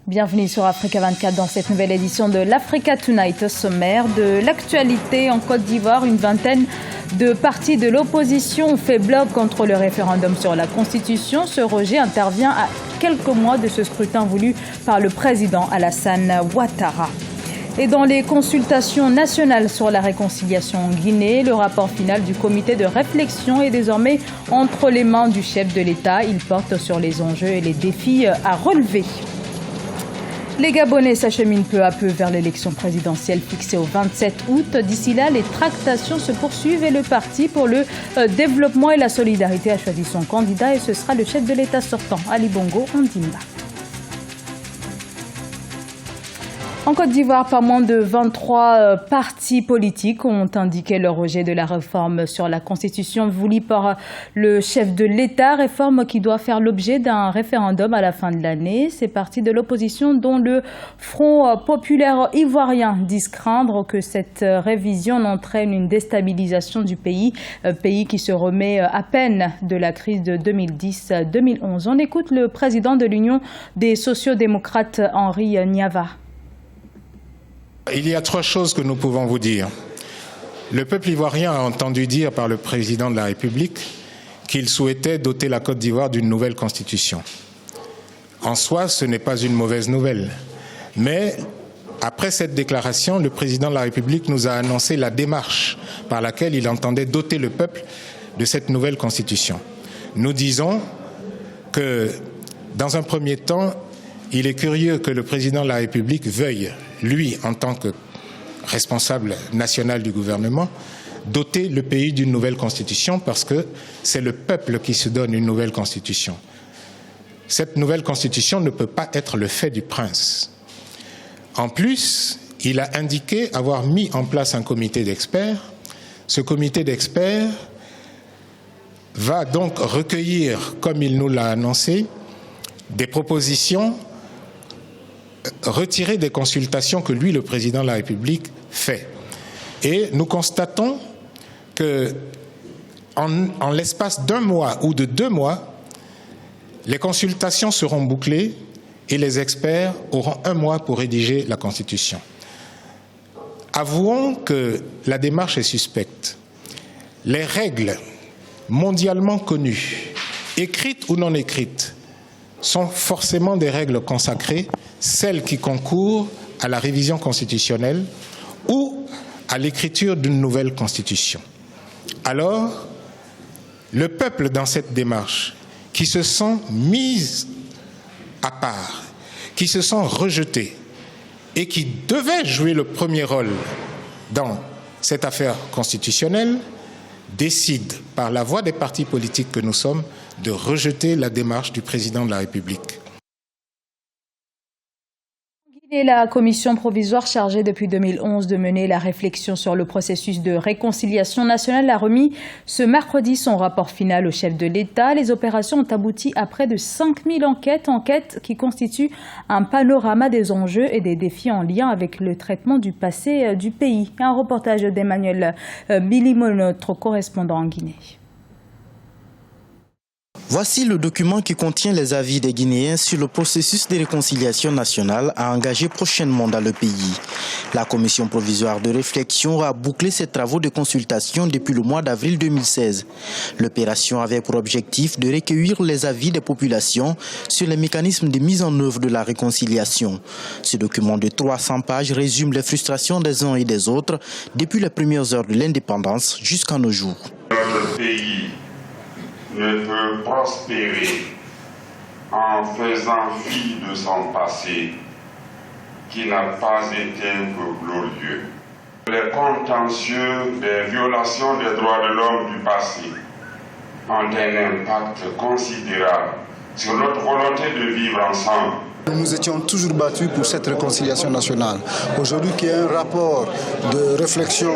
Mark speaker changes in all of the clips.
Speaker 1: Bienvenue sur Africa 24 dans cette nouvelle édition de l'Africa Tonight. Au sommaire de l'actualité en Côte d'Ivoire, une vingtaine de partis de l'opposition ont fait bloc contre le référendum sur la Constitution. Ce rejet intervient à quelques mois de ce scrutin voulu par le président Alassane Ouattara. Et dans les consultations nationales sur la réconciliation en Guinée, le rapport final du comité de réflexion est désormais entre les mains du chef de l'État. Il porte sur les enjeux et les défis à relever. Les Gabonais s'acheminent peu à peu vers l'élection présidentielle fixée au 27 août. D'ici là, les tractations se poursuivent et le Parti pour le développement et la solidarité a choisi son candidat et ce sera le chef de l'État sortant, Ali Bongo Ondimba. En Côte d'Ivoire, pas moins de 23 partis politiques ont indiqué leur rejet de la réforme sur la Constitution voulue par le chef de l'État, réforme qui doit faire l'objet d'un référendum à la fin de l'année. Ces partis de l'opposition, dont le Front populaire ivoirien, disent craindre que cette révision n'entraîne une déstabilisation du pays qui se remet à peine de la crise de 2010-2011. On écoute le président de l'Union des sociodémocrates, Henri Niava.
Speaker 2: Il y a trois choses que nous pouvons vous dire. Le peuple ivoirien a entendu dire par le président de la République qu'il souhaitait doter la Côte d'Ivoire d'une nouvelle constitution. En soi, ce n'est pas une mauvaise nouvelle. Mais après cette déclaration, le président de la République nous a annoncé la démarche par laquelle il entendait doter le peuple de cette nouvelle constitution. Nous disons que, dans un premier temps, il est curieux que le président de la République veuille, lui, en tant que responsable national du gouvernement, doter le pays d'une nouvelle constitution parce que c'est le peuple qui se donne une nouvelle constitution. Cette nouvelle constitution ne peut pas être le fait du prince. En plus, il a indiqué avoir mis en place un comité d'experts. Ce comité d'experts va donc recueillir, comme il nous l'a annoncé, des propositions retirées des consultations que lui, le président de la République, fait. Et nous constatons que, en l'espace d'un mois ou de 2 mois, les consultations seront bouclées et les experts auront 1 mois pour rédiger la Constitution. Avouons que la démarche est suspecte. Les règles mondialement connues, écrites ou non écrites, sont forcément des règles consacrées, celles qui concourent à la révision constitutionnelle ou à l'écriture d'une nouvelle constitution. Alors, le peuple dans cette démarche, qui se sent mis à part, qui se sent rejeté et qui devait jouer le premier rôle dans cette affaire constitutionnelle, décide, par la voix des partis politiques que nous sommes, de rejeter la démarche du président de la République.
Speaker 1: Et la commission provisoire chargée depuis 2011 de mener la réflexion sur le processus de réconciliation nationale a remis ce mercredi son rapport final au chef de l'État. Les opérations ont abouti à près de 5000 enquêtes qui constituent un panorama des enjeux et des défis en lien avec le traitement du passé du pays. Un reportage d'Emmanuel Bilimo, notre correspondant en Guinée.
Speaker 3: Voici le document qui contient les avis des Guinéens sur le processus de réconciliation nationale à engager prochainement dans le pays. La commission provisoire de réflexion a bouclé ses travaux de consultation depuis le mois d'avril 2016. L'opération avait pour objectif de recueillir les avis des populations sur les mécanismes de mise en œuvre de la réconciliation. Ce document de 300 pages résume les frustrations des uns et des autres depuis les premières heures de l'indépendance jusqu'à nos jours.
Speaker 4: Notre pays ne peut prospérer en faisant fi de son passé qui n'a pas été que glorieux. Les contentieux des violations des droits de l'homme du passé ont un impact considérable sur notre volonté de vivre ensemble.
Speaker 5: Nous étions toujours battus pour cette réconciliation nationale. Aujourd'hui, qu'il y ait un rapport de réflexion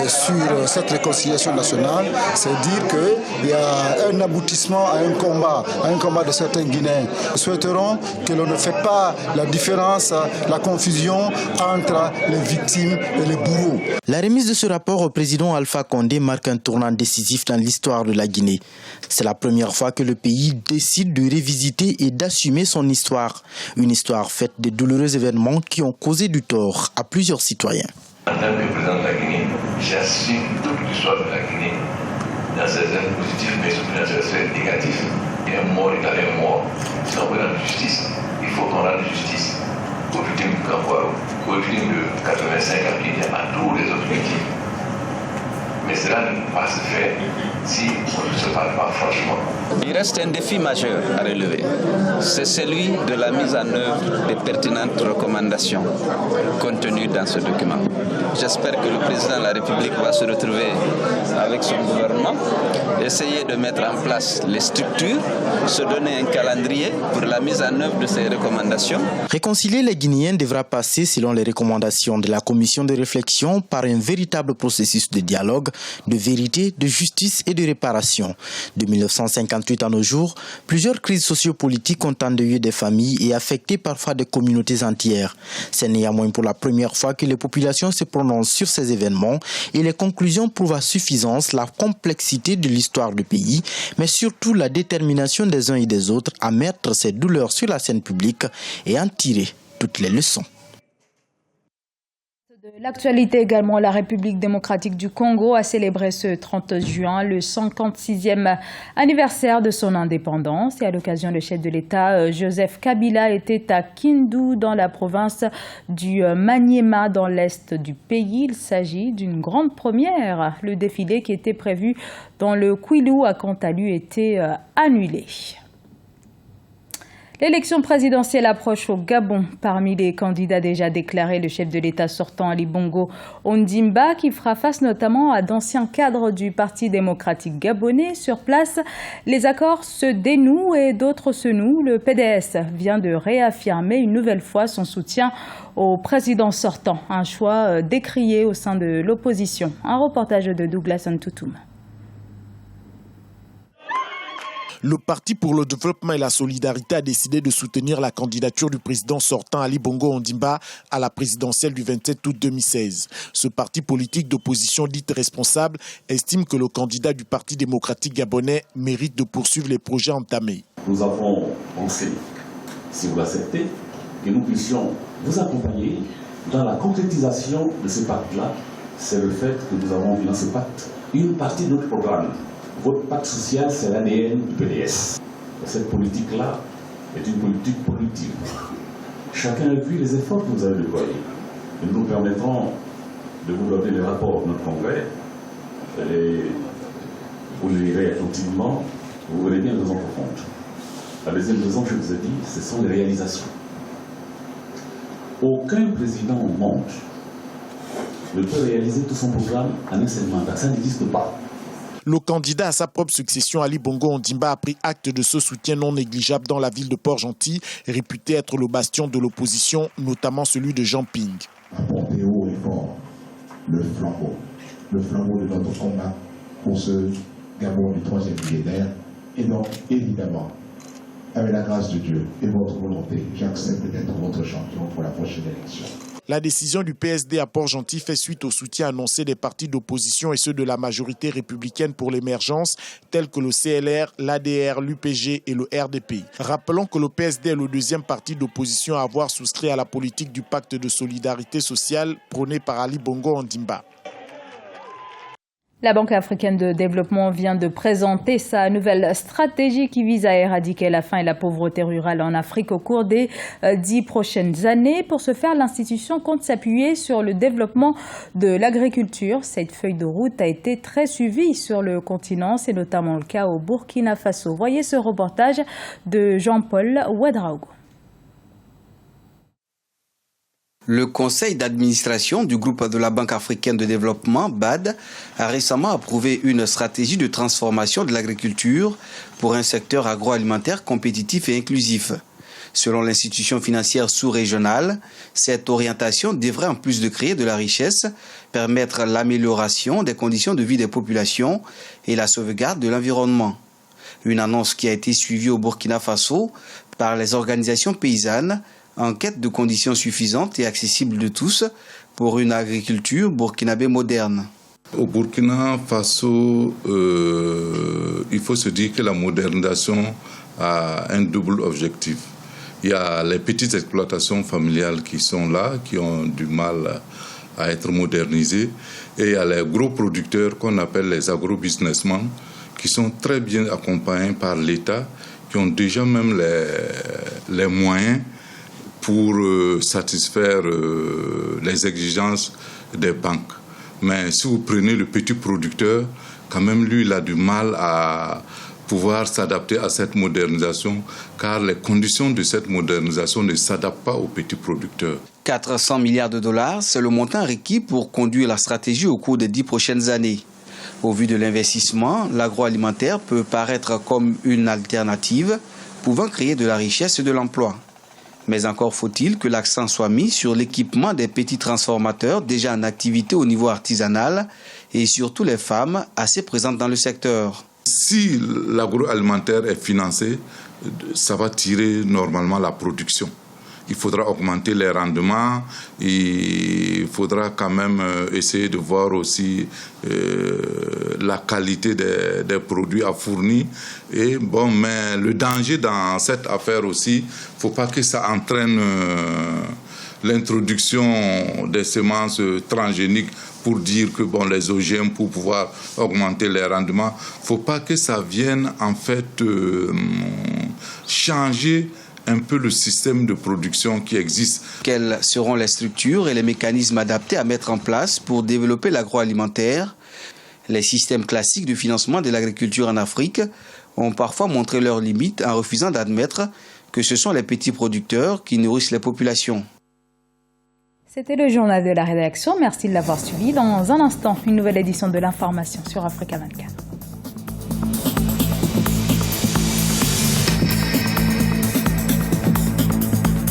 Speaker 5: sur cette réconciliation nationale, c'est dire qu'il y a un aboutissement à un combat de certains Guinéens. Nous souhaiterons que l'on ne fait pas la différence, la confusion entre les victimes et les bourreaux.
Speaker 3: La remise de ce rapport au président Alpha Condé marque un tournant décisif dans l'histoire de la Guinée. C'est la première fois que le pays décide de révisiter et d'assumer son histoire. Une histoire faite de douloureux événements qui ont causé du tort à plusieurs citoyens.
Speaker 6: En tant que président de la Guinée, j'assume toute l'histoire de la Guinée dans ses aspects positifs, mais surtout dans ses aspects négatifs. Un mort est un mort. Si on veut rendre justice, il faut qu'on rende justice aux victimes du Campouaro, aux victimes de 85 à Guinée, à tous les autres victimes. Mais cela ne peut pas se faire si on ne se parle pas franchement.
Speaker 7: Il reste un défi majeur à relever. C'est celui de la mise en œuvre des pertinentes recommandations contenues dans ce document. J'espère que le président de la République va se retrouver avec son gouvernement, essayer de mettre en place les structures, se donner un calendrier pour la mise en œuvre de ces recommandations.
Speaker 3: Réconcilier les Guinéens devra passer, selon les recommandations de la commission de réflexion, par un véritable processus de dialogue, de vérité, de justice et de réparation. De 1958 à nos jours, plusieurs crises sociopolitiques ont endeuillé des familles et affecté parfois des communautés entières. C'est néanmoins pour la première fois que les populations se prononcent sur ces événements et les conclusions prouvent à suffisance la complexité de l'histoire du pays, mais surtout la détermination des uns et des autres à mettre ces douleurs sur la scène publique et en tirer toutes les leçons.
Speaker 1: De l'actualité également, la République démocratique du Congo a célébré ce 30 juin le 56e anniversaire de son indépendance. Et à l'occasion, le chef de l'État, Joseph Kabila, était à Kindu, dans la province du Maniema, dans l'est du pays. Il s'agit d'une grande première. Le défilé qui était prévu dans le Kwilu a quant à lui été annulé. L'élection présidentielle approche au Gabon. Parmi les candidats déjà déclarés, le chef de l'État sortant, Ali Bongo Ondimba, qui fera face notamment à d'anciens cadres du Parti démocratique gabonais. Sur place, les accords se dénouent et d'autres se nouent. Le PDS vient de réaffirmer une nouvelle fois son soutien au président sortant. Un choix décrié au sein de l'opposition. Un reportage de Douglas Ntoutoum.
Speaker 8: Le Parti pour le développement et la solidarité a décidé de soutenir la candidature du président sortant Ali Bongo Ondimba à la présidentielle du 27 août 2016. Ce parti politique d'opposition dite responsable estime que le candidat du Parti démocratique gabonais mérite de poursuivre les projets entamés.
Speaker 9: Nous avons pensé, si vous l'acceptez, que nous puissions vous accompagner dans la concrétisation de ce pacte-là. C'est le fait que nous avons vu dans ce pacte une partie de notre programme. Votre pacte social, c'est l'ADN du PDS. Cette politique-là est une politique productive. Chacun a vu les efforts que vous avez déployés. Et nous permettrons de vous donner les rapports de notre congrès. Vous les lirez attentivement, vous verrez bien les raisons profondes. La deuxième raison que je vous ai dit, ce sont les réalisations. Aucun président au monde ne peut réaliser tout son programme en un seul mandat. Ça n'existe pas.
Speaker 8: Le candidat à sa propre succession, Ali Bongo Ondimba, a pris acte de ce soutien non négligeable dans la ville de Port-Gentil, réputé être le bastion de l'opposition, notamment celui de Jean Ping.
Speaker 10: Apporter haut et fort le flambeau de notre combat pour ce Gabon du 3e millénaire. Et donc, évidemment, avec la grâce de Dieu et votre volonté, j'accepte d'être votre champion pour la prochaine élection.
Speaker 8: La décision du PSD à Port-Gentil fait suite au soutien annoncé des partis d'opposition et ceux de la majorité républicaine pour l'émergence, tels que le CLR, l'ADR, l'UPG et le RDP. Rappelons que le PSD est le deuxième parti d'opposition à avoir souscrit à la politique du pacte de solidarité sociale prôné par Ali Bongo Ondimba.
Speaker 1: La Banque africaine de développement vient de présenter sa nouvelle stratégie qui vise à éradiquer la faim et la pauvreté rurale en Afrique au cours des 10 prochaines années. Pour ce faire, l'institution compte s'appuyer sur le développement de l'agriculture. Cette feuille de route a été très suivie sur le continent. C'est notamment le cas au Burkina Faso. Voyez ce reportage de Jean-Paul Ouedraogo.
Speaker 11: Le conseil d'administration du groupe de la Banque africaine de développement, BAD, a récemment approuvé une stratégie de transformation de l'agriculture pour un secteur agroalimentaire compétitif et inclusif. Selon l'institution financière sous-régionale, cette orientation devrait, en plus de créer de la richesse, permettre l'amélioration des conditions de vie des populations et la sauvegarde de l'environnement. Une annonce qui a été suivie au Burkina Faso par les organisations paysannes en quête de conditions suffisantes et accessibles de tous pour une agriculture burkinabé moderne.
Speaker 12: Au Burkina Faso, il faut se dire que la modernisation a un double objectif. Il y a les petites exploitations familiales qui sont là, qui ont du mal à être modernisées. Et il y a les gros producteurs qu'on appelle les agro-businessmen, qui sont très bien accompagnés par l'État, qui ont déjà même les moyens pour satisfaire les exigences des banques. Mais si vous prenez le petit producteur, quand même lui, il a du mal à pouvoir s'adapter à cette modernisation, car les conditions de cette modernisation ne s'adaptent pas aux petits producteurs.
Speaker 11: 400 milliards de dollars, c'est le montant requis pour conduire la stratégie au cours des 10 prochaines années. Au vu de l'investissement, l'agroalimentaire peut paraître comme une alternative pouvant créer de la richesse et de l'emploi. Mais encore faut-il que l'accent soit mis sur l'équipement des petits transformateurs déjà en activité au niveau artisanal et surtout les femmes assez présentes dans le secteur.
Speaker 12: Si l'agroalimentaire est financé, ça va tirer normalement la production. Il faudra augmenter les rendements, il faudra quand même essayer de voir aussi la qualité des produits à fournir. Et bon, mais le danger dans cette affaire aussi, il ne faut pas que ça entraîne l'introduction des semences transgéniques pour dire que bon, les OGM pour pouvoir augmenter les rendements. Il ne faut pas que ça vienne en fait changer un peu le système de production qui existe.
Speaker 11: Quelles seront les structures et les mécanismes adaptés à mettre en place pour développer l'agroalimentaire? Les systèmes classiques de financement de l'agriculture en Afrique ont parfois montré leurs limites en refusant d'admettre que ce sont les petits producteurs qui nourrissent les populations.
Speaker 1: C'était le journal de la rédaction. Merci de l'avoir suivi. Dans un instant, une nouvelle édition de l'information sur Africa 24.